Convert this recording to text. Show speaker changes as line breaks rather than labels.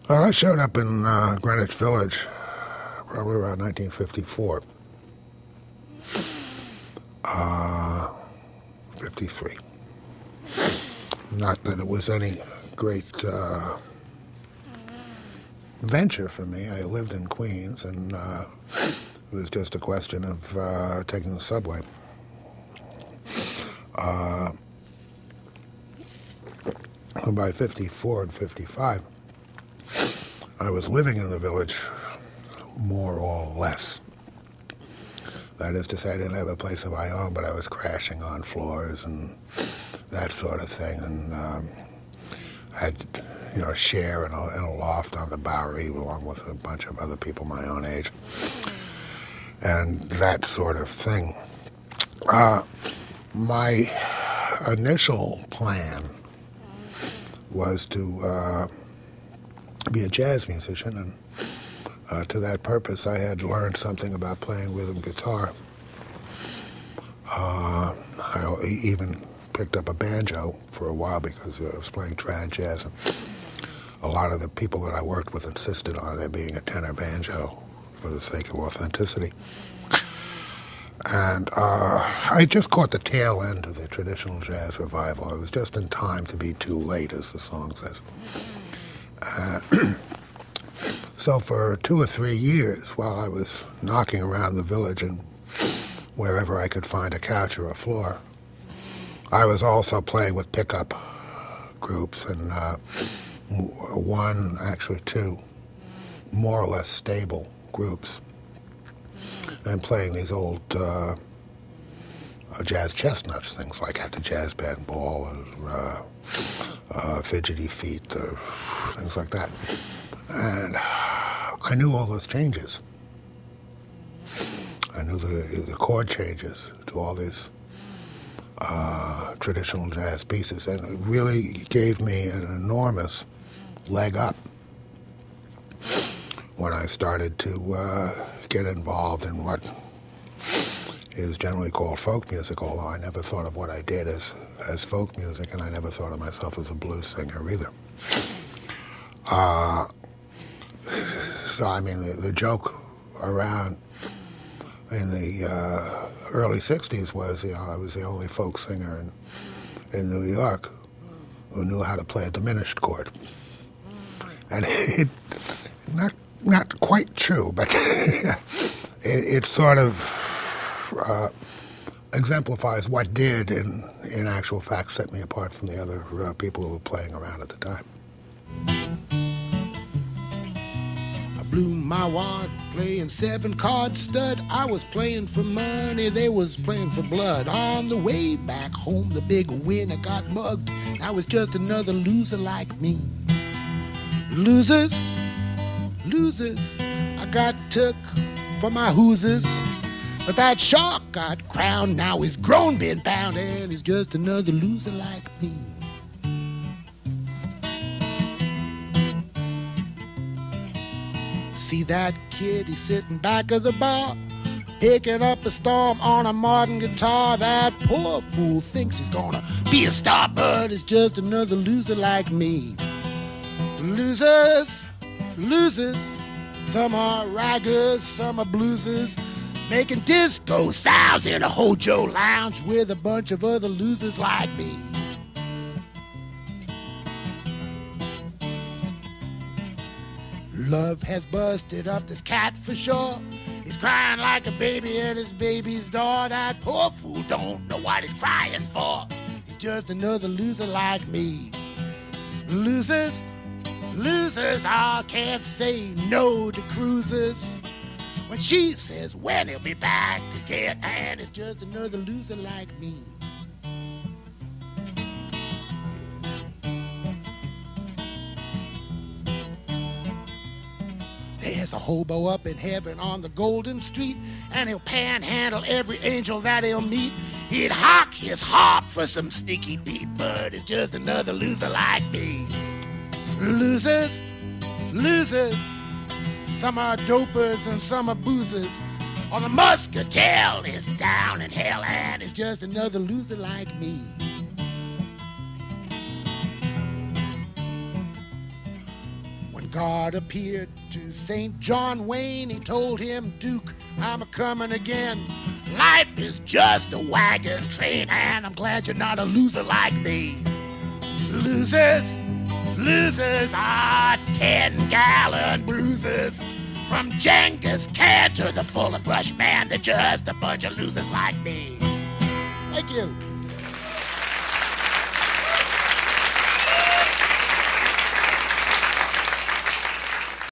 Well, I showed up in Greenwich Village probably around 1954, 53. Not that it was any great venture for me. I lived in Queens, and it was just a question of taking the subway. By 54 and 55, I was living in the village more or less. That is to say, I didn't have a place of my own, but I was crashing on floors and that sort of thing, and had, share in a loft on the Bowery along with a bunch of other people my own age, and that sort of thing. My initial plan was to be a jazz musician, and to that purpose I had learned something about playing rhythm guitar. I even picked up a banjo for a while because I was playing trad jazz, and a lot of the people that I worked with insisted on there being a tenor banjo for the sake of authenticity. And I just caught the tail end of the traditional jazz revival. I was just in time to be too late, as the song says. So for 2 or 3 years, while I was knocking around the village and wherever I could find a couch or a floor, I was also playing with pickup groups, and actually two, more or less stable groups, and playing these old jazz chestnuts, things like At the Jazz Band Ball, or Fidgety Feet, or things like that. And I knew all those changes. I knew the chord changes to all these traditional jazz pieces, and it really gave me an enormous leg up when I started to get involved in what is generally called folk music, although I never thought of what I did as folk music, and I never thought of myself as a blues singer either. So, I mean, the joke around in the early 60s was, I was the only folk singer in New York who knew how to play a diminished chord. And not quite true, but it sort of exemplifies what did, in actual fact, set me apart from the other people who were playing around at the time.
I blew my wad playing 7-card stud. I was playing for money, they was playing for blood. On the way back home, the big winner got mugged. I was just another loser like me. Losers, I got took for my hooses. But that shark got crowned, now he's grown, been bound, and he's just another loser like me. See that kid, he's sitting back of the bar, picking up a storm on a modern guitar. That poor fool thinks he's gonna be a star, but he's just another loser like me. Losers, some are raggers, some are bluesers, making disco sounds in a Hojo lounge with a bunch of other losers like me. Love has busted up this cat for sure. He's crying like a baby at his baby's door. That poor fool don't know what he's crying for. He's just another loser like me. Losers, I can't say no to cruises. When she says when he'll be back again, and it's just another loser like me. There's a hobo up in heaven on the Golden Street, and he'll panhandle every angel that he'll meet. He'd hawk his harp for some sneaky beat, but it's just another loser like me. Losers, some are dopers and some are boozers. Or the muscatel is down in hell, and it's just another loser like me. God appeared to St. John Wayne. He told him, Duke, I'm a-coming again. Life is just a wagon train, and I'm glad you're not a loser like me. Losers are 10-gallon bruises. From Genghis Khan to the Fuller Brush Man, they're just a bunch of losers like me. Thank you.